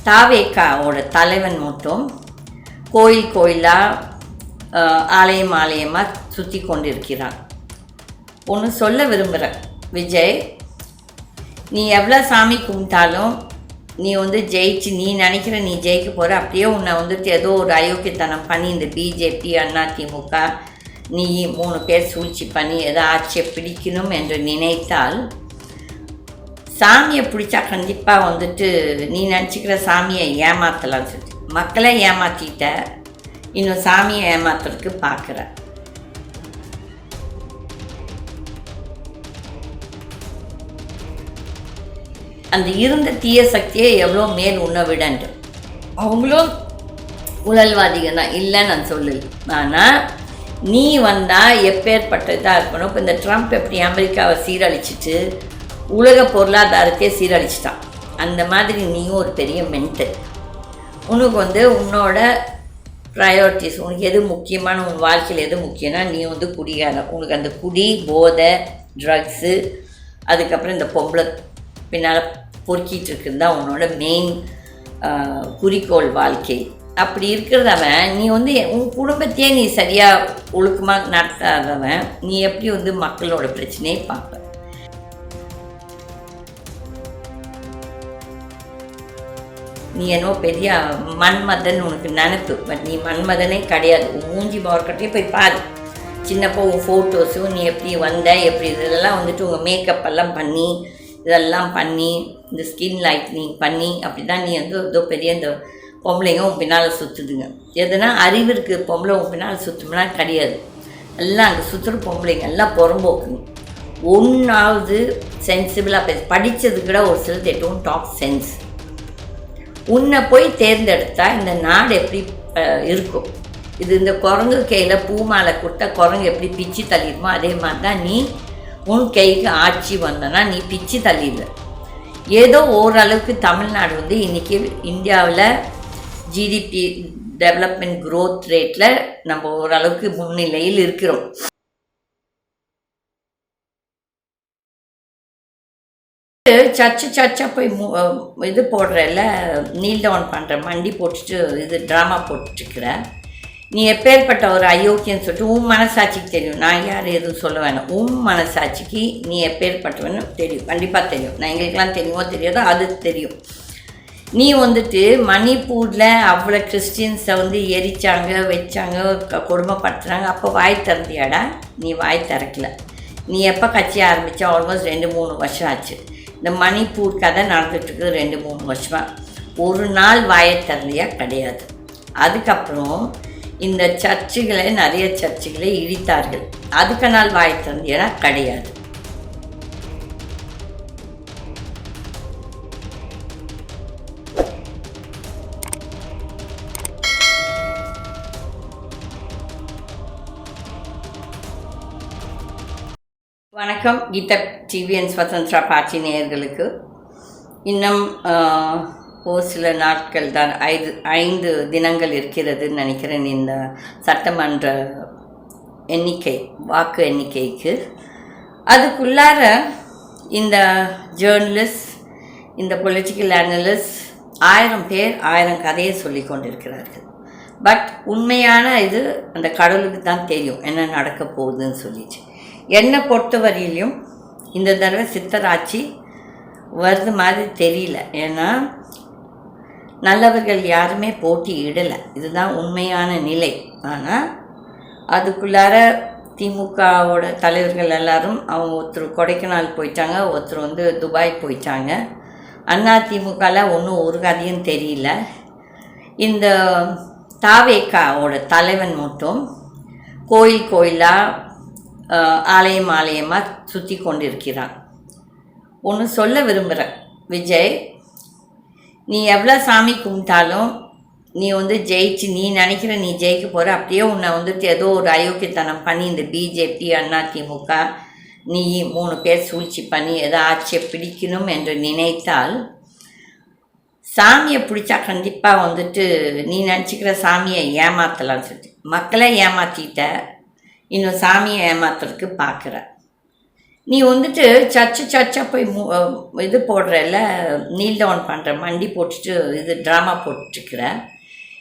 தாவேக்காவோட தலைவன் மட்டும் கோயில் கோயிலாக ஆலயம் ஆலயமாக சுற்றி கொண்டிருக்கிறான். ஒன்று சொல்ல விரும்புகிறேன் விஜய், நீ எவ்வளோ சாமி கும்பிட்டாலும் நீ ஜெயிச்சு நீ நினைக்கிற நீ ஜெயிக்க போகிற, அப்படியே உன்னை ஏதோ ஒரு அயோக்கியத்தனம் பண்ணி இந்த பிஜேபி அதிமுக நீ 3 பேர் சூழ்ச்சி பண்ணி ஏதோ ஆட்சியை பிடிக்கணும் என்று நினைத்தால் சாமியை பிடிச்சா கண்டிப்பாக நீ நினச்சிக்கிற சாமியை ஏமாற்றலாம் சொல்லி மக்களை ஏமாற்றிட்ட, இன்னும் சாமியை ஏமாத்துறதுக்கு பார்க்குற. அந்த இருந்த தீய சக்தியை எவ்வளோ மேல் உண்ண விடண்டு அவங்களும் ஊழல்வாதிகள் தான், இல்லைன்னு நான் சொல்லல. ஆனால் நீ வந்தால் எப்பேற்பட்ட இதாக இருக்கணும். இப்போ இந்த ட்ரம்ப் எப்படி அமெரிக்காவை சீரழிச்சிட்டு உலக பொருளாதாரத்தையே சீரழிச்சிட்டான், அந்த மாதிரி நீயும் ஒரு பெரிய மென்டல். உனக்கு உன்னோட ப்ரையாரிட்டிஸ், உனக்கு எது முக்கியமான உன் வாழ்க்கையில் எது முக்கியம்னா நீ குடிகாரன். உனக்கு அந்த குடி, போதை, ட்ரக்ஸு, அதுக்கப்புறம் இந்த பொம்பளை பின்னால் பொறுக்கிட்டு இருக்கிறது தான் உன்னோட மெயின் குறிக்கோள் வாழ்க்கை. அப்படி இருக்கிறதவன் நீ உன் குடும்பத்தையே நீ சரியாக ஒழுக்கமாக நடத்தாதவன் நீ எப்படி மக்களோட பிரச்சனையை பார்ப்ப? நீ என்னவோ பெரிய மன்மதன் உனக்கு நினைப்பு, பட் நீ மன்மதனே கிடையாது. உன் மூஞ்சி மார்க்கெட்டையே போய் பாரு. சின்னப்போ உன் ஃபோட்டோஸும் நீ எப்படி வந்த எப்படி இதெல்லாம் உங்கள் மேக்கப் எல்லாம் பண்ணி இதெல்லாம் பண்ணி இந்த ஸ்கின் லைட்னிங் பண்ணி அப்படி தான் நீ ஏதோ பெரிய இந்த பொம்பளைங்க உன் பின்னால் சுற்றுதுங்க. எதுனா அறிவு இருக்குது பொம்பளை உன் பின்னால் சுற்றும்னா கிடையாது. எல்லாம் அங்கே சுற்றுற பொம்பளைங்க எல்லாம் புறம்போக்குங்க. ஒன்றாவது சென்சிபிளாக படித்தது கூட ஒரு சில தே டோன்ட் டாக் சென்ஸ். உன்னை போய் தேர்ந்தெடுத்தா இந்த நாடு எப்படி இருக்கும்? இது இந்த குரங்கு கையில் பூமாலை கொடுத்தா குரங்கு எப்படி பிச்சு தள்ளிடுமோ அதே மாதிரி தான் நீ உன் கைக்கு ஆட்சி வந்தனா நீ பிச்சு தள்ளிடுற. ஏதோ ஓரளவுக்கு தமிழ்நாடு இன்றைக்கி இந்தியாவில் ஜிடிபி டெவலப்மெண்ட் க்ரோத் ரேட்டில் நம்ம ஓரளவுக்கு முன்னிலையில் இருக்கிறோம். சர்ச்சா போய் இது போடுறல, நீல் டவுன் பண்ணுற, மண்டி போட்டுட்டு இது ட்ராமா போட்டுருக்கிற. நீ எப்பேற்பட்ட ஒரு அயோக்கியன்னு சொல்லிட்டு உன் மனசாட்சிக்கு தெரியும். நான் யார் எதுவும் சொல்ல வேணாம். உன் மனசாட்சிக்கு நீ எப்பேற்பட்டவன்னு தெரியும், கண்டிப்பாக தெரியும். நான் எங்களுக்கெல்லாம் தெரியுமோ தெரியாதோ அது தெரியும். நீ மணிப்பூரில் அவ்வளோ கிறிஸ்டின்ஸை எரிச்சாங்க, வச்சாங்க, கொடுமைப்படுத்துகிறாங்க. அப்போ வாய் திறந்தியாடா? நீ வாய் திறக்கல. நீ எப்போ கட்சி ஆரம்பித்தா ஆல்மோஸ்ட் 2-3 வருஷம் ஆச்சு. இந்த மணிப்பூர் கதை நடந்துட்டுருக்குது 2-3 வருஷமாக. ஒரு நாள் வாயை திறந்தியா? கிடையாது. அதுக்கப்புறம் இந்த சர்ச்சுகளை நிறைய சர்ச்சுகளை இடித்தார்கள். அதுக்கு நாள் வாயை திறந்தியா? கிடையாது. வணக்கம் கீதா டிவிஎன் சுதந்திரா பார்ட்டி நேயர்களுக்கு. இன்னும் ஒரு சில நாட்கள் தான், 5 தினங்கள் இருக்கிறதுன்னு நினைக்கிறேன் இந்த சட்டமன்ற எண்ணிக்கை, வாக்கு எண்ணிக்கைக்கு. அதுக்குள்ளார இந்த ஜேர்னலிஸ்ட், இந்த பொலிட்டிக்கல் அனலிஸ்ட் 1000 பேர் 1000 கதையை சொல்லி கொண்டிருக்கிறார்கள். பட் உண்மையான இது அந்த கடவுளுக்கு தான் தெரியும் என்ன நடக்க போகுதுன்னு சொல்லிச்சு. என்னை பொறுத்தவரையிலையும் இந்த தடவை சித்தராட்சி வருது மாதிரி தெரியல. ஏன்னா நல்லவர்கள் யாருமே போட்டி இடலை, இதுதான் உண்மையான நிலை. ஆனால் அதுக்குள்ளார திமுகவோட தலைவர்கள் எல்லாரும் அவங்க ஒருத்தர் கொடைக்கானல் போயிட்டாங்க, ஒருத்தர் துபாய் போயிட்டாங்க. அதிமுகவில் ஒன்றும் ஒரு கதையும் தெரியல. இந்த தாவேக்காவோட தலைவன் மட்டும் கோயில் கோயிலாக ஆலயம் ஆலயமாக சுற்றி கொண்டிருக்கிறான். ஒன்று சொல்ல விரும்புகிறேன் விஜய், நீ எவ்வளோ சாமி கும்பிட்டாலும் நீ ஜெயிச்சு நீ நினைக்கிற நீ ஜெயிக்க போகிற, அப்படியே உன்னை ஏதோ ஒரு அயோக்கியத்தனம் பண்ணி இந்த பிஜேபி அதிமுக நீ 3 பேர் சூழ்ச்சி பண்ணி ஏதோ ஆட்சியை பிடிக்கணும் என்று நினைத்தால் சாமியை பிடிச்சா கண்டிப்பாக நீ நினச்சிக்கிற சாமியை ஏமாற்றலாம் சொல்லி மக்களை ஏமாற்றிட்ட, இன்னும் சாமியை ஏமாத்துறதுக்கு பார்க்குற. நீ வந்துட்டு சர்ச்சாக போய் இது போடுறல, நீல் டவுன் பண்ணுற, மண்டி போட்டுட்டு இது ட்ராமா போட்டுருக்கிற.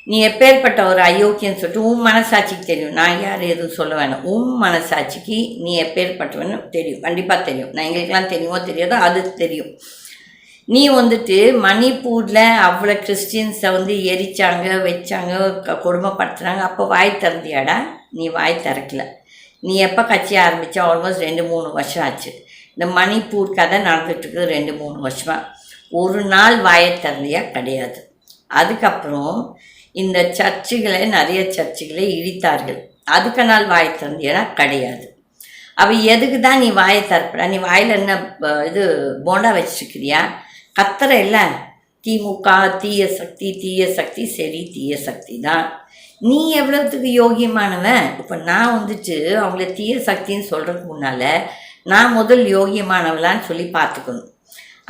நீ எப்பேற்பட்ட ஒரு அயோக்கியன்னு சொல்லிட்டு உன் மனசாட்சிக்கு தெரியும். நான் யார் எதுவும் சொல்ல வேணாம். உன் மனசாட்சிக்கு நீ எப்பேற்பட்டவன்னு தெரியும், கண்டிப்பாக தெரியும். நான் எங்களுக்கெல்லாம் தெரியுமோ தெரியாதோ அது தெரியும். நீ வந்துட்டு மணிப்பூரில் அவ்வளோ கிறிஸ்டின்ஸை வந்து எரிச்சாங்க, வச்சாங்க, கொடுமைப்படுத்துனாங்க. அப்போ வாய் திறந்தியாடா? நீ வாய் திறக்கல. நீ எப்போ கட்சி ஆரம்பித்தா? ஆல்மோஸ்ட் 2-3 வருஷம் ஆச்சு. இந்த மணிப்பூர் கதை நடந்துட்டுருக்குது 2-3 வருஷமாக. ஒரு நாள் வாயை திறந்தியா? கிடையாது. அதுக்கப்புறம் இந்த சர்ச்சுகளை, நிறைய சர்ச்சுகளை இடித்தார்கள். அதுக்கு நாள் வாயை திறந்தியா? கிடையாது. அவ எதுக்கு தான் நீ வாயை திறப்படா? நீ வாயில் என்ன இது போண்டா வச்சுருக்கிறியா? கத்துற இல்லை, திமுக தீய சக்தி, தீய சக்தி. சரி, தீய சக்தி தான். நீ எவ்வளோத்துக்கு யோகியமானவன்? இப்போ நான் வந்துட்டு அவங்கள தீய சக்தின்னு சொல்கிறதுக்கு முன்னால் நான் முதல் யோகியமானவளான்னு சொல்லி பார்த்துக்கணும்.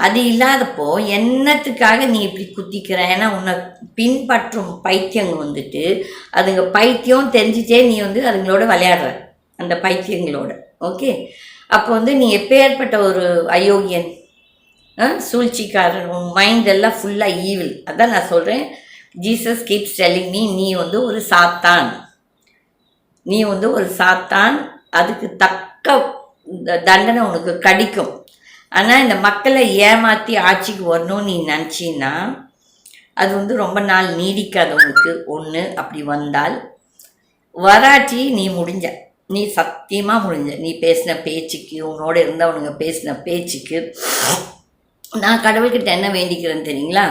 அது இல்லாதப்போ என்னத்துக்காக நீ இப்படி குத்திக்கிற? ஏன்னா உன்னை பின்பற்றும் பைத்தியங்க வந்துட்டு அதுங்க பைத்தியம் தெரிஞ்சிட்டே நீ வந்து அதுங்களோட விளையாடுற, அந்த பைத்தியங்களோட. ஓகே, அப்போ வந்து நீ எப்பேற்பட்ட ஒரு அயோக்கியன், சூழ்ச்சிக்காரன். உன் மைண்ட் எல்லாம் ஃபுல்லாக ஈவில். அதான் நான் சொல்கிறேன், ஜீசஸ் கீப்ஸ் டெல்லிங் மீ, நீ வந்து ஒரு சாத்தான், நீ வந்து ஒரு சாத்தான். அதுக்கு தக்க தண்டனை உனக்கு கிடைக்கும். ஆனால் இந்த மக்களை ஏமாற்றி ஆட்சிக்கு வரணும்னு நீ நினச்சின்னா அது வந்து ரொம்ப நாள் நீடிக்காது உனக்கு. ஒன்று அப்படி வந்தால், வராட்டி நீ முடிஞ்ச, நீ சத்தியமாக முடிஞ்ச. நீ பேசின பேச்சுக்கு, உன்னோட இருந்தவனுங்க பேசின பேச்சுக்கு நான் கடவுள்கிட்ட என்ன வேண்டிக்கிறேன்னு தெரியுங்களா?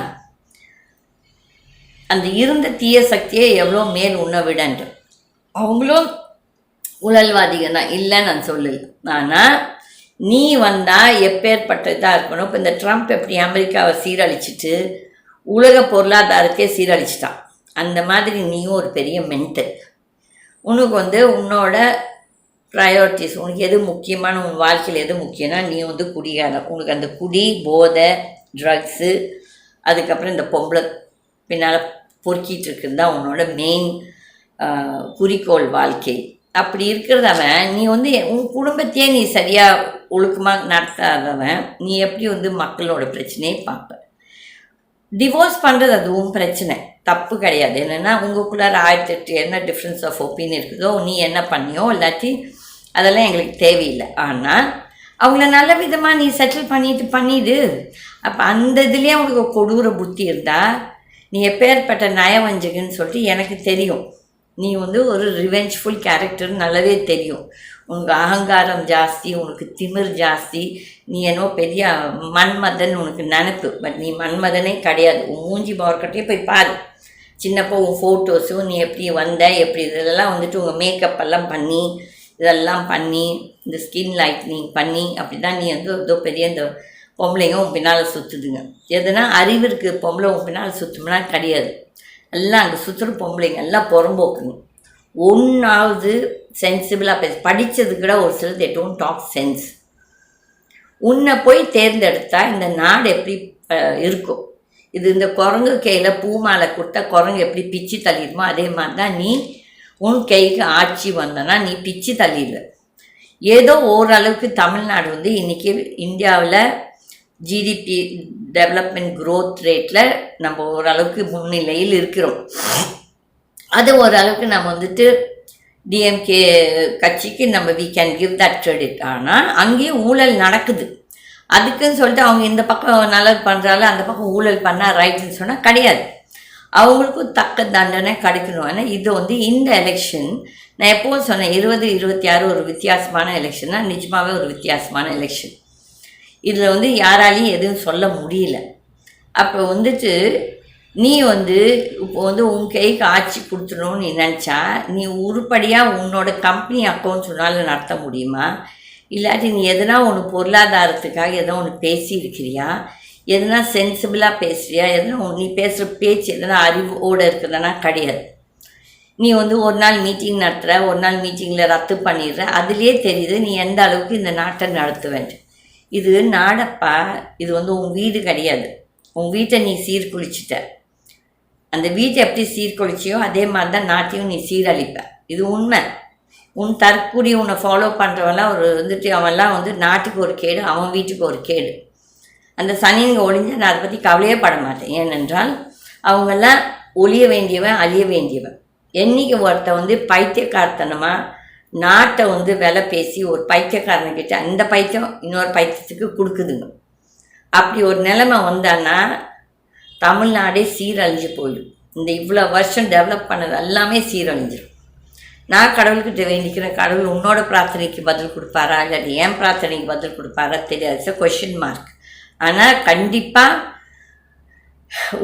அந்த இருந்த தீய சக்தியை எவ்வளோ மேல் உன்னை விடன்ட்டு. அவங்களும் ஊழல்வாதிகள் தான், இல்லை நான் சொல்லலை. ஆனால் நீ வந்தால் எப்பேற்பட்ட இதாக இருக்கணும். இப்போ இந்த ட்ரம்ப் எப்படி அமெரிக்காவை சீரழிச்சிட்டு உலக பொருளாதாரத்தையே சீரழிச்சிட்டான், அந்த மாதிரி நீயும் ஒரு பெரிய மென்டல். உனக்கு வந்து உன்னோட ப்ரையாரிட்டிஸ், உனக்கு எது முக்கியமான, உன் வாழ்க்கையில் எது முக்கியம்னா நீ வந்து குடிகாரன். உனக்கு அந்த குடி, போதை, ட்ரக்ஸு, அதுக்கப்புறம் இந்த பொம்பளை பின்னால் பொறுக்கிட்டு இருக்கிறது தான் உன்னோட மெயின் குறிக்கோள் வாழ்க்கை. அப்படி இருக்கிறதவன் நீ வந்து உன் குடும்பத்தையே நீ சரியாக ஒழுக்கமாக நடத்தாதவன் நீ எப்படி வந்து மக்களோட பிரச்சனையை பார்ப்ப? டிவோர்ஸ் பண்ணுறது அது உன் பிரச்சனை, தப்பு கிடையாது. என்னென்னா உங்களுக்குள்ளார 1008 என்ன டிஃப்ரென்ஸ் ஆஃப் ஒப்பீனியன் இருக்குதோ, நீ என்ன பண்ணியோ இல்லாட்டி அதெல்லாம் எங்களுக்கு தேவையில்லை. ஆனால் அவங்கள நல்ல விதமாக நீ செட்டில் பண்ணிவிடு. அப்போ அந்த இதுலேயே அவங்களுக்கு கொடூர புத்தி இருந்தால் நீ எப்பேற்பட்ட நயவஞ்சகன்னு சொல்லிட்டு எனக்கு தெரியும். நீ வந்து ஒரு ரிவெஞ்ச்ஃபுல் கேரக்டர் நல்லாவே தெரியும். உனக்கு அகங்காரம் ஜாஸ்தி, உனக்கு திமிர் ஜாஸ்தி. நீ என்னவோ பெரிய மன்மதன் உனக்கு நினைப்பு. பட் நீ மன்மதனே கிடையாது. உன் மூஞ்சி பவர்கிட்டே போய் பாரு. சின்னப்போ உன் ஃபோட்டோஸும் நீ எப்படி வந்த, எப்படி இதெல்லாம் வந்துட்டு உங்கள் மேக்கப் எல்லாம் பண்ணி, இதெல்லாம் பண்ணி, இந்த ஸ்கின் லைட்னிங் பண்ணி, அப்படி தான் நீ வந்து ஏதோ பெரிய இந்த பொம்பளைங்க உன் பின்னால் சுற்றுதுங்க. எதுனா அறிவு இருக்குது பொம்பளை உன் பின்னால் சுற்றும்னா கிடையாது. எல்லாம் அங்கே சுற்றுற பொம்பளைங்க எல்லாம் புறம்போக்குங்க. ஒன்றாவது சென்சிபிளாக படித்தது கூட ஒரு சிலர் தே டோன்ட் டாக் சென்ஸ். உன்னை போய் தேர்ந்தெடுத்தா இந்த நாடு எப்படி இருக்கும்? இது இந்த குரங்கு கையில் பூமாலை கொடுத்தா குரங்கு எப்படி பிச்சு தள்ளிடுமோ அதே மாதிரி தான் நீ உன் கைக்கு ஆட்சி வந்தனா நீ பிச்சு தள்ளிடுவ. ஏதோ ஓரளவுக்கு தமிழ்நாடு வந்து இன்றைக்கி இந்தியாவில் ஜிடிபி டெவலப்மெண்ட் க்ரோத் ரேட்டில் நம்ம ஓரளவுக்கு முன்னிலையில் இருக்கிறோம். அது ஓரளவுக்கு நம்ம வந்துட்டு டிஎம்கே கட்சிக்கு நம்ம we can give that credit. ஆனால் அங்கேயும் ஊழல் நடக்குது. அதுக்குன்னு சொல்லிட்டு அவங்க இந்த பக்கம் நல்லது பண்ணுறால அந்த பக்கம் ஊழல் பண்ணால் ரைட்டுன்னு சொன்னால் கிடையாது. அவங்களுக்கும் தக்க தண்டனை கிடைக்கணும். ஆனால் இது வந்து இந்த எலெக்ஷன் நான் எப்போவும் சொன்னேன், 2026 ஒரு வித்தியாசமான எலெக்ஷன்னா நிஜமாகவே ஒரு வித்தியாசமான எலெக்ஷன். இதில் வந்து யாராலையும் எதுவும் சொல்ல முடியல. அப்போ வந்துட்டு நீ வந்து இப்போ வந்து உன் கைக்கு ஆட்சி கொடுத்துடணும்னு நீ நினச்சா நீ உருப்படியாக உன்னோட கம்பெனி அக்கௌண்ட் சொன்னாலும் நடத்த முடியுமா? இல்லாட்டி நீ எதனா ஒன்று பொருளாதாரத்துக்காக எதனா ஒன்று பேசியிருக்கிறியா? எதனா சென்சிபிளாக பேசுகிறியா? எதனா நீ பேசுகிற பேச்சு எதனா அறிவோடு இருக்குதுன்னா கிடையாது. நீ வந்து ஒரு நாள் மீட்டிங் நடத்துகிற, ஒரு நாள் மீட்டிங்கில் ரத்து பண்ணிடுற. அதுலேயே தெரியுது நீ எந்த அளவுக்கு இந்த நாட்டை நடத்த வேண்டும். இது நாடப்பா, இது வந்து உன் வீடு கிடையாது. உன் வீட்டை நீ சீர்குலைச்சிட்ட. அந்த வீட்டை எப்படி சீர்குலைச்சியோ அதே மாதிரி தான் நாட்டையும் நீ சீரழிப்ப. இது உண்மை. உன் தற்குடி உன்னை ஃபாலோ பண்ணுறவெல்லாம் ஒரு வந்துட்டு அவன்லாம் வந்து நாட்டுக்கு ஒரு கேடு, அவன் வீட்டுக்கு ஒரு கேடு. அந்த சனிங்க ஒழிஞ்சு நான் அதை பற்றி கவலையே பட மாட்டேன். ஏனென்றால் அவங்கெல்லாம் ஒழிய வேண்டியவன், அழிய வேண்டியவன். என்றைக்கு ஒருத்த வந்து பைத்தியக்காரத்தனமாக நாட்டை வந்து விலை பேசி ஒரு பைத்தியக்காரனுக்கிட்ட அந்த பைத்தியம் இன்னொரு பைத்தியத்துக்கு கொடுக்குதுங்க. அப்படி ஒரு நிலைமை வந்தான்னா தமிழ்நாடே சீரழிஞ்சு போயிடும். இந்த இவ்வளோ வருஷம் டெவலப் பண்ணது எல்லாமே சீரழிஞ்சிடும். நான் கடவுள்கிட்ட வேண்டிக்கிறேன், கடவுள் உன்னோட பிரார்த்தனைக்கு பதில் கொடுப்பாரா இல்லாட்டி என் பிரார்த்தனைக்கு பதில் கொடுப்பாரா தெரியாது, கொஷின் மார்க். ஆனால் கண்டிப்பாக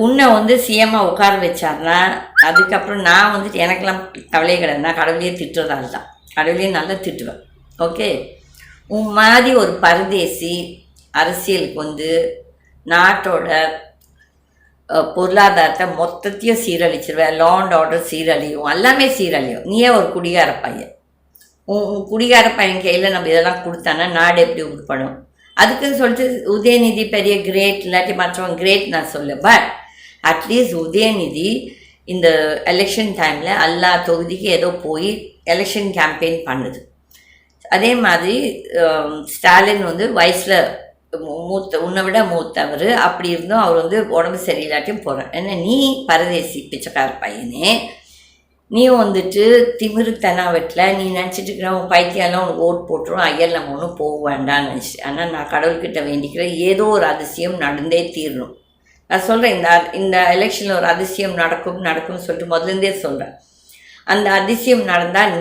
உன்னை வந்து சிஎம்மாக உட்கார வச்சார்னா அதுக்கப்புறம் நான் வந்துட்டு எனக்கெல்லாம் கவலையே கிடையாது. நான் கடவுளையே திட்டுறதால் தான், கடவுளையே நல்லா திட்டுவேன். ஓகே, உன் மாதிரி ஒரு பரதேசி அரசியலுக்கு வந்து நாட்டோட பொருளாதாரத்தை மொத்தத்தையும் சீரழிச்சிருவேன். லா அண்ட் ஆர்டர் சீரழியும், எல்லாமே சீரழியும். நீயே ஒரு குடிகார பையன், உன் குடிகார பையன் கையில் நம்ம இதெல்லாம் கொடுத்தானா நாடு எப்படி உட்படும்? அதுக்குன்னு சொல்லிட்டு உதயநிதி பெரிய கிரேட் இல்லாட்டி மற்றவங்க கிரேட் நான் சொல்ல. பட் அட்லீஸ்ட் உதயநிதி இந்த எலெக்ஷன் டைமில் எல்லா தொகுதிக்கு ஏதோ போய் எலெக்ஷன் கேம்பெயின் பண்ணுது. அதே மாதிரி ஸ்டாலின் வந்து வயசில் உன்னை விட மூத்தவர், அப்படி இருந்தும் அவர் வந்து உடம்பு சரியில்லாட்டியும் போகிறார். ஏன்னா நீ பரதேசி பிச்சைக்கார பையனே, நீ வந்துட்டு திமிருத்தனா வெட்டில் நீ நினச்சிட்டு இருக்கிற உன் பைத்தியெல்லாம் உனக்கு ஓட் போட்டுரும், ஐயர் நம்ம ஒன்றும் போக வேண்டாம்னு நினச்சி. ஆனால் நான் கடவுள்கிட்ட வேண்டிக்கிறேன், ஏதோ ஒரு அதிசயம் நடந்தே தீரணும். நான் சொல்கிறேன், இந்த எலெக்ஷனில் ஒரு அதிசயம் நடக்கும்னு சொல்லிட்டு முதலேருந்தே சொல்கிறேன். அந்த அதிசயம் நடந்தால்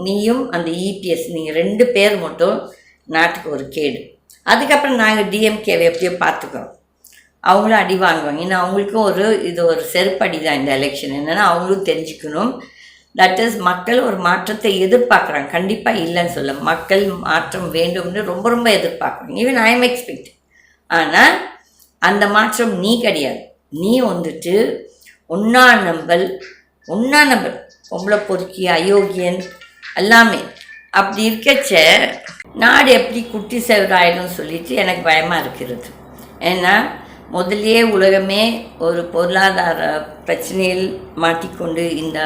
நீயும் அந்த இபிஎஸ் நீங்கள் 2 பேர் மட்டும் நாட்டுக்கு ஒரு கேடு. அதுக்கப்புறம் நாங்கள் டிஎம்கேவை எப்படியோ பார்த்துக்கிறோம், அவங்களும் அடி வாங்குவாங்க. ஏன்னா அவங்களுக்கும் இது ஒரு செருப்படி தான் இந்த எலெக்ஷன். என்னென்னா அவங்களும் தெரிஞ்சுக்கணும், தட் இஸ் மக்கள் ஒரு மாற்றத்தை எதிர்பார்க்குறாங்க. கண்டிப்பாக இல்லைன்னு சொல்ல, மக்கள் மாற்றம் வேண்டும்னு ரொம்ப ரொம்ப எதிர்பார்க்குறாங்க. Even I am expect. ஆனால் அந்த மாற்றம் நீ கிடையாது. நீ வந்துட்டு ஒன்றா நம்பல் பொம்பளை பொறுக்கி அயோக்கியன் எல்லாமே. அப்படி இருக்கச்ச நாடு எப்படி குட்டி செவராயிடும் சொல்லிட்டு எனக்கு பயமாக இருக்கிறது. ஏன்னா முதலியே உலகமே ஒரு பொருளாதார பிரச்சனையில் மாட்டிக்கொண்டு இந்த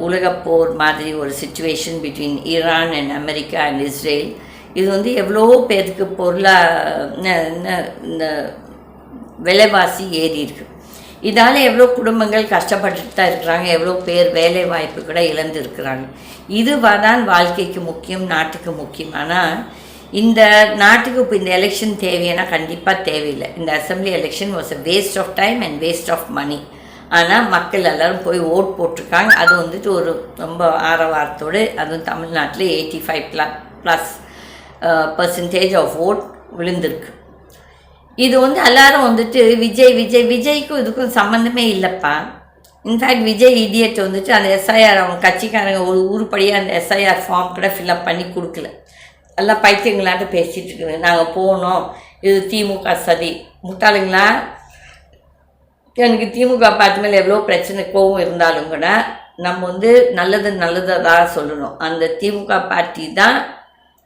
உலகப்போர் மாதிரி ஒரு situation between Iran and America and Israel, இது வந்து எவ்வளோ பேருக்கு இந்த விலைவாசி ஏறி இருக்கு. இதால் எவ்வளோ குடும்பங்கள் கஷ்டப்பட்டுட்டு தான் இருக்கிறாங்க, எவ்வளோ பேர் வேலை வாய்ப்பு கூட இழந்து இருக்கிறாங்க. இதுவாதான் வாழ்க்கைக்கு முக்கியம், நாட்டுக்கு முக்கியம். ஆனால் இந்த நாட்டுக்கு இப்போ இந்த எலெக்ஷன் தேவைன்னா கண்டிப்பாக தேவையில்லை. இந்த assembly election was a waste of time and waste of money. ஆனால் மக்கள் எல்லோரும் போய் ஓட் போட்டிருக்காங்க. அது வந்துட்டு ஒரு ரொம்ப ஆரவாரத்தோடு, அதுவும் தமிழ்நாட்டில் 85+% ஆஃப் ஓட் விழுந்திருக்கு. இது வந்து எல்லாரும் வந்துட்டு விஜய்க்கும் இதுக்கும் சம்மந்தமே இல்லைப்பா. இன்ஃபேக்ட் விஜய் இடியட் வந்துட்டு அந்த எஸ்ஐஆர் அவங்க கட்சிக்காரங்க ஒரு உருப்படியாக அந்த எஸ்ஐஆர் ஃபார்ம் கூட ஃபில்அப் பண்ணி கொடுக்கல. எல்லாம் பைத்தியங்களாட்டு பேசிகிட்டு இருக்குது. நாங்கள் போனோம், இது திமுக சதி. முட்டாளுங்களா, எனக்கு திமுக பார்த்து மேலே எவ்வளோ பிரச்சனை கோவம் இருந்தாலும் கூட நம்ம வந்து நல்லதாக சொல்லணும். அந்த திமுக பார்ட்டி தான்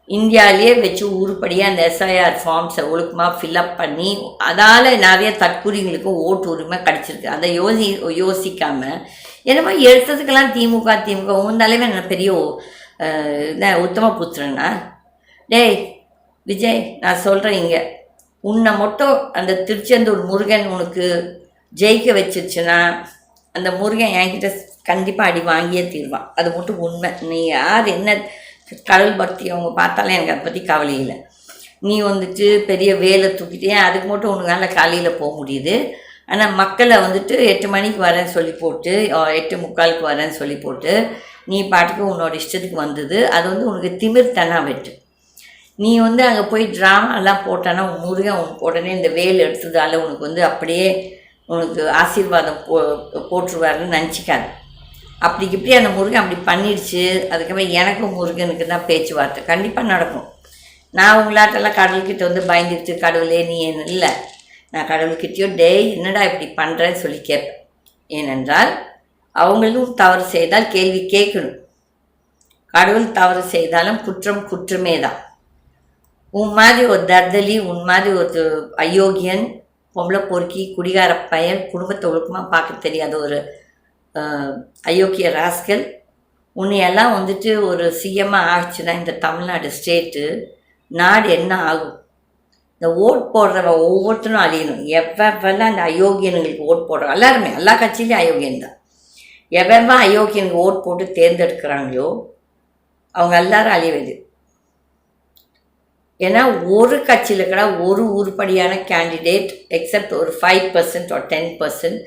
இந்தியாவிலேயே வச்சு உருப்படியாக அந்த எஸ்ஐஆர் ஃபார்ம்ஸை ஒழுக்கமாக ஃபில்அப் பண்ணி அதால் நிறைய தற்கூரிங்களுக்கு ஓட்டு உரிமை கிடச்சிருக்கு. அதை யோசிக்காமல் என்னமோ எடுத்ததுக்கெல்லாம் திமுக உன் தலைவன் என்ன பெரிய உத்தம புத்திரனா? டேய் விஜய், நான் சொல்கிறேன், இங்கே உன்னை மட்டும் அந்த திருச்செந்தூர் முருகன் உனக்கு ஜெயிக்க வச்சிருச்சுன்னா அந்த முருகன் என்கிட்ட கண்டிப்பாக அடி வாங்கியே தீர்வான். அது மட்டும் உண்மை. நீ யார் என்ன கடவுள் பக்தி அவங்க பார்த்தாலே எனக்கு அதை பற்றி கவலை இல்லை. நீ வந்துட்டு பெரிய வேலை தூக்கிட்டே அதுக்கு மட்டும் உனக்கால காலையில் போக முடியுது. ஆனால் மக்களை வந்துட்டு 8 மணிக்கு வரேன்னு சொல்லி போட்டு 8:45 வரேன்னு சொல்லி போட்டு நீ பாட்டுக்கு உன்னோட இஷ்டத்துக்கு வந்தது. அது வந்து உனக்கு திமிர்த்தனா வெட்டு. நீ வந்து அங்கே போய் ட்ராமாலாம் போட்டானா உன் முருகன் உடனே இந்த வேல் எடுத்ததால் உனக்கு வந்து அப்படியே உனக்கு ஆசீர்வாதம் போட்டுருவாருன்னு நினச்சிக்காது. அப்படிக்கு இப்படி அந்த முருகன் அப்படி பண்ணிடுச்சு. அதுக்கப்புறம் எனக்கும் முருகனுக்கு தான் பேச்சுவார்த்தை கண்டிப்பாக நடக்கும். நான் உங்களாட்டெல்லாம் கடவுள்கிட்ட வந்து பயந்துட்டு கடவுளே நீ என்ன இல்லை, நான் கடவுள்கிட்டயோ டேய் என்னடா இப்படி பண்ணுறேன்னு சொல்லி கேட்பேன். ஏனென்றால் அவங்களும் தவறு செய்தால் கேள்வி கேட்கணும். கடவுள் தவறு செய்தாலும் குற்றம் குற்றமே தான். உன் மாதிரி ஒரு தர்தலி, உன் மாதிரி ஒரு அயோக்கியன், பொம்பளை பொறுக்கி, குடிகார பையன், குடும்பத்தை ஒழுக்கமாக பார்க்க தெரியாத ஒரு அயோக்கிய ராஸ்கல் உன்னையெல்லாம் வந்துட்டு ஒரு சிஎம்மாக ஆச்சுன்னா இந்த தமிழ்நாடு ஸ்டேட்டு நாடு என்ன ஆகும்? இந்த ஓட் போடுறவன் ஒவ்வொருத்தரும் அழியணும். எவ்வளோ அந்த அயோக்கியனுங்களுக்கு ஓட் போடுறோம், எல்லாருமே எல்லா கட்சியிலையும் அயோக்கியன் தான். எவன் அயோக்கியனுக்கு ஓட் போட்டு தேர்ந்தெடுக்கிறாங்களோ அவங்க எல்லாரும் அழிவது. ஏன்னா ஒரு கட்சியில் கூட ஒரு உருப்படியான கேண்டிடேட் எக்ஸப்ட் ஒரு 5% or 10%,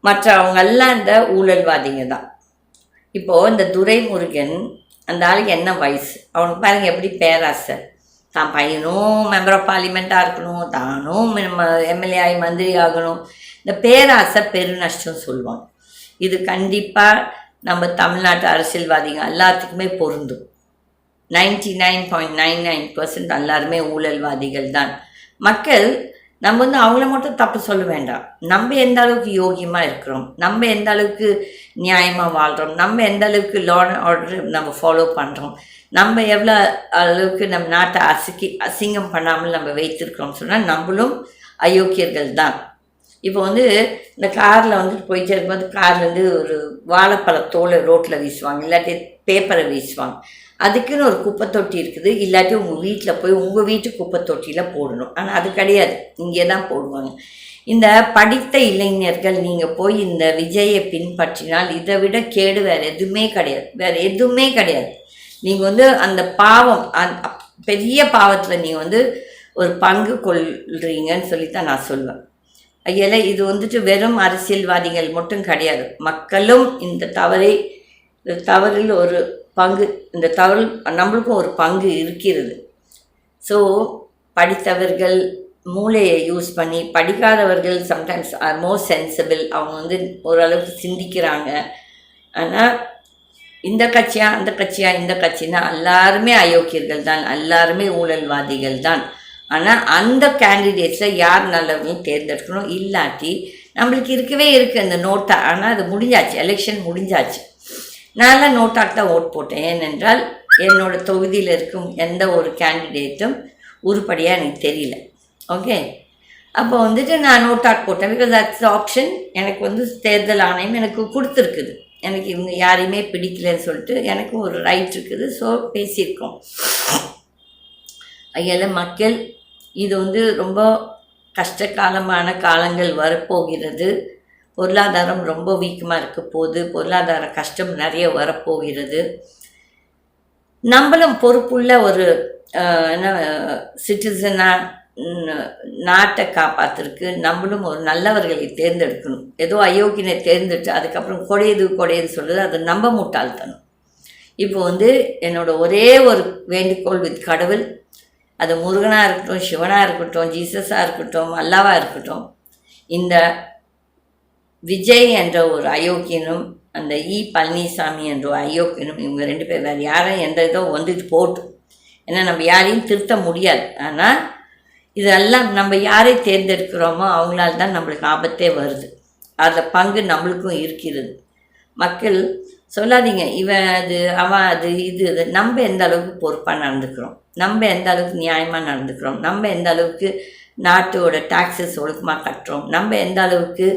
மற்றவங்கெல்லாம் இந்த ஊழல்வாதிங்க தான். இப்போது இந்த துரைமுருகன் அந்த ஆளுக்கு என்ன வயசு? அவனுக்கு பாருங்க எப்படி பேராசை. தான் பையனும் மெம்பர் ஆஃப் பார்லிமெண்ட்டாக இருக்கணும், தானும் எம்எல்ஏ ஆகி மந்திரி ஆகணும். இந்த பேராசை பெருநஷ்டம் சொல்லுவாங்க. இது கண்டிப்பாக நம்ம தமிழ்நாட்டு அரசியல்வாதிங்க எல்லாத்துக்குமே பொருந்தும். 99.99% எல்லாருமே ஊழல்வாதிகள் தான். மக்கள் நம்ம அவங்கள மட்டும் தப்பு சொல்ல வேண்டாம். நம்ம எந்த அளவுக்கு யோகியமாக இருக்கிறோம், நம்ம எந்த அளவுக்கு நியாயமாக வாழ்கிறோம், நம்ம எந்த அளவுக்கு லா அண்ட் ஆர்டர் நம்ம ஃபாலோ பண்ணுறோம், நம்ம எவ்வளோ அளவுக்கு நம்ம நாட்டை அசிங்கம் பண்ணாமல் நம்ம வைத்திருக்கிறோம் சொன்னால் நம்மளும் அயோக்கியர்கள் தான். இப்போ இந்த காரில் போயிட்டே இருக்கும்போது கார்லேருந்து ஒரு வாழைப்பழத்தோலை ரோட்டில் வீசுவாங்க, இல்லாட்டி பேப்பரை வீசுவாங்க. அதுக்குன்னு ஒரு குப்பை தொட்டி இருக்குது, இல்லாட்டி உங்கள் வீட்டில் போய் உங்கள் வீட்டு குப்பை தொட்டியில் போடணும். ஆனால் அது கிடையாது, இங்கே தான் போடுவாங்க. இந்த படித்த இளைஞர்கள் நீங்கள் போய் இந்த விஜயை பின்பற்றினால் இதை விட கேடு வேறு எதுவுமே கிடையாது, வேறு எதுவுமே கிடையாது. நீங்கள் அந்த பாவம், பெரிய பாவத்தில் நீங்கள் ஒரு பங்கு கொள்றீங்கன்னு சொல்லித்தான் நான் சொல்லுவேன். ஐயால இது வெறும் அரசியல்வாதிகள் மட்டும் கிடையாது, மக்களும் இந்த தவறில் ஒரு பங்கு, இந்த தவறு நம்மளுக்கும் ஒரு பங்கு இருக்கிறது. ஸோ படித்தவர்கள் மூளையை யூஸ் பண்ணி, படிக்காதவர்கள் சம்டைம்ஸ் ஆர் மோர் சென்சிபிள், அவங்க ஓரளவுக்கு சிந்திக்கிறாங்க. ஆனால் இந்த கட்சியா அந்த கட்சியா இந்த கட்சினா எல்லாருமே அயோக்கியர்கள் தான், எல்லாருமே ஊழல்வாதிகள் தான். ஆனால் அந்த கேண்டிடேட்ஸில் யார் நல்லவங்களும் தேர்ந்தெடுக்கணும். இல்லாட்டி நம்மளுக்கு இருக்கவே இருக்குது அந்த நோட்டா. ஆனால் அது முடிஞ்சாச்சு, எலெக்ஷன் முடிஞ்சாச்சு. நான்லாம் நோட்டாக்கு தான் ஓட் போட்டேன். ஏனென்றால் என்னோடய தொகுதியில் இருக்கும் எந்த ஒரு கேண்டிடேட்டும் உருப்படியாக எனக்கு தெரியல. ஓகே, அப்போ நான் நோட்டாக் போட்டேன். Because that's option. எனக்கு தேர்தல் ஆணையம் எனக்கு கொடுத்துருக்குது. எனக்கு இவங்க யாரையுமே பிடிக்கலன்னு சொல்லிட்டு எனக்கும் ஒரு ரைட் இருக்குது. ஸோ பேசியிருக்கோம். ஐயால மக்கள் இது ரொம்ப கஷ்டகாலமான காலங்கள் வரப்போகிறது. பொருளாதாரம் ரொம்ப வீக்கமாக இருக்க போகுது, பொருளாதார கஷ்டம் நிறைய வரப்போகிறது. நம்மளும் பொறுப்புள்ள ஒரு சிட்டிசனாக நாட்டை காப்பாற்றுறதுக்கு நம்மளும் ஒரு நல்லவர்களை தேர்ந்தெடுக்கணும். ஏதோ அயோக்கியனை தேர்ந்தெடுத்து அதுக்கப்புறம் கொடையது சொல்லுது, அது நம்ப முட்டாள்தனம். இப்போ என்னோட ஒரே ஒரு வேண்டுகோள் வித் கடவுள், அது முருகனாக இருக்கட்டும், சிவனாக இருக்கட்டும், ஜீசஸாக இருக்கட்டும், அல்லாவாக இருக்கட்டும், இந்த விஜய் என்ற ஒரு அயோக்கியனும் அந்த பழனிசாமி என்ற ஒரு அயோக்கியனும், இவங்க 2 பேர் வேறு யாரும் எந்த இதோ போட்டும். ஏன்னா நம்ம யாரையும் திருத்த முடியாது. ஆனால் இதெல்லாம் நம்ம யாரை தேர்ந்தெடுக்கிறோமோ அவங்களால தான் நம்மளுக்கு ஆபத்தே வருது. அதில் பங்கு நம்மளுக்கும் இருக்கிறது. மக்கள் சொல்லாதீங்க இவன் அது அவன் அது இது நம்ம எந்த அளவுக்கு பொறுப்பாக நடந்துக்கிறோம், நம்ம எந்த அளவுக்கு நியாயமாக நடந்துக்கிறோம், நம்ம எந்த அளவுக்கு நாட்டோட டாக்ஸஸ் ஒழுக்கமாக கட்டுறோம், நம்ம எந்த அளவுக்கு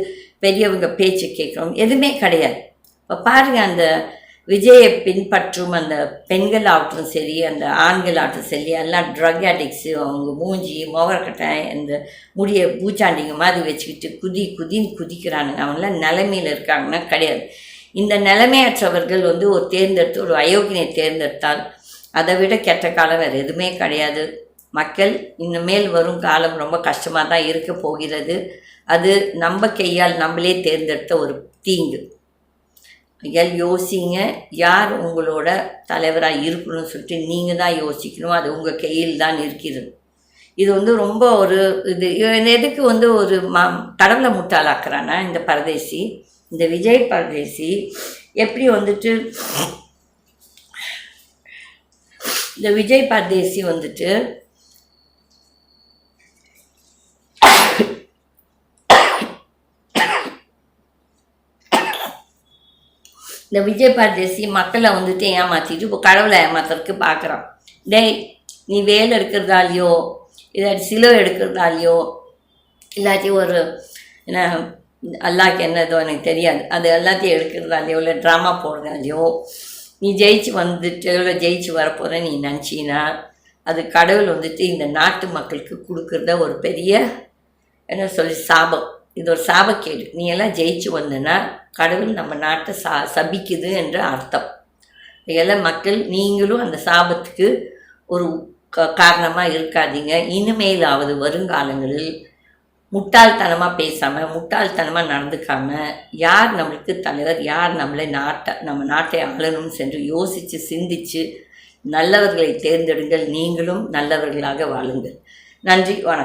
பெரியவங்க பேச்சு கேட்குறோம், எதுவுமே கிடையாது. இப்போ பாருங்கள், அந்த விஜயை பின்பற்றும் அந்த பெண்கள் ஆகட்டும் சரி, அந்த ஆண்கள் ஆகட்டும் சரி, எல்லாம் ட்ரக் அடிக்ட்ஸு. அவங்க மூஞ்சி முகரக்கட்டை அந்த முடியை பூச்சாண்டிங்க மாதிரி வச்சுக்கிட்டு குதின்னு குதிக்கிறானுங்க. அவங்களாம் நிலைமையில் இருக்காங்கன்னா கிடையாது. இந்த நிலைமையற்றவர்கள் ஒரு தேர்ந்தெடுத்து ஒரு அயோக்கியனை தேர்ந்தெடுத்தால் அதை விட கெட்ட காலம் வேறு எதுவுமே கிடையாது. மக்கள் இனிமேல் வரும் காலம் ரொம்ப கஷ்டமாக தான் இருக்க போகிறது. அது நம்ம கையால் நம்மளே தேர்ந்தெடுத்த ஒரு தீங்கு. யோசிங்க, யார் உங்களோட தலைவராக இருக்கணும்னு சொல்லிட்டு நீங்கள் தான் யோசிக்கணும். அது உங்கள் கையில் தான் இருக்கிறது. இது ரொம்ப ஒரு இது எதுக்கு ஒரு கடவுளை முட்டாளாக்குறான்னா, இந்த பரதேசி, இந்த விஜய் பரதேசி எப்படி இந்த விஜய் பரதேசி இந்த விஜய் பரதேசி மக்களை ஏமாற்றிட்டு இப்போ கடவுளை ஏமாத்துறதுக்கு பார்க்குறான். டேய், நீ வேல் எடுக்கிறதாலையோ இல்லாட்டி சிலுவை எடுக்கிறதாலையோ இல்லாட்டி ஒரு என்ன அல்லாஹ்க்கு என்னதோ எனக்கு தெரியாது. அது எல்லாத்தையும் எடுக்கிறதாலையோ இல்லை ட்ராமா போடுறதாலையோ நீ ஜெயிச்சு வந்துட்டு இல்லை ஜெயிச்சு வரப்போகிற நீ நினச்சின்னா அது கடவுள் வந்துட்டு இந்த நாட்டு மக்களுக்கு கொடுக்குறத ஒரு பெரிய என்ன சொல்லி சாபம். இது ஒரு சாபக்கேடு. நீ எல்லாம் ஜெயிச்சு வந்தனா கடவுள் நம்ம நாட்டை சபிக்குது என்ற அர்த்தம். இதெல்லாம் மக்கள் நீங்களும் அந்த சாபத்துக்கு ஒரு காரணமாக இருக்காதீங்க. இனிமேலாவது வருங்காலங்களில் முட்டாள்தனமாக பேசாமல் முட்டாள்தனமாக நடந்துக்காமல் யார் நம்மளுக்கு தலைவர், யார் நம்ம நாட்டை ஆளணும் சென்று யோசித்து சிந்தித்து நல்லவர்களை தேர்ந்தெடுங்கள். நீங்களும் நல்லவர்களாக வாழுங்கள். நன்றி, வணக்கம்.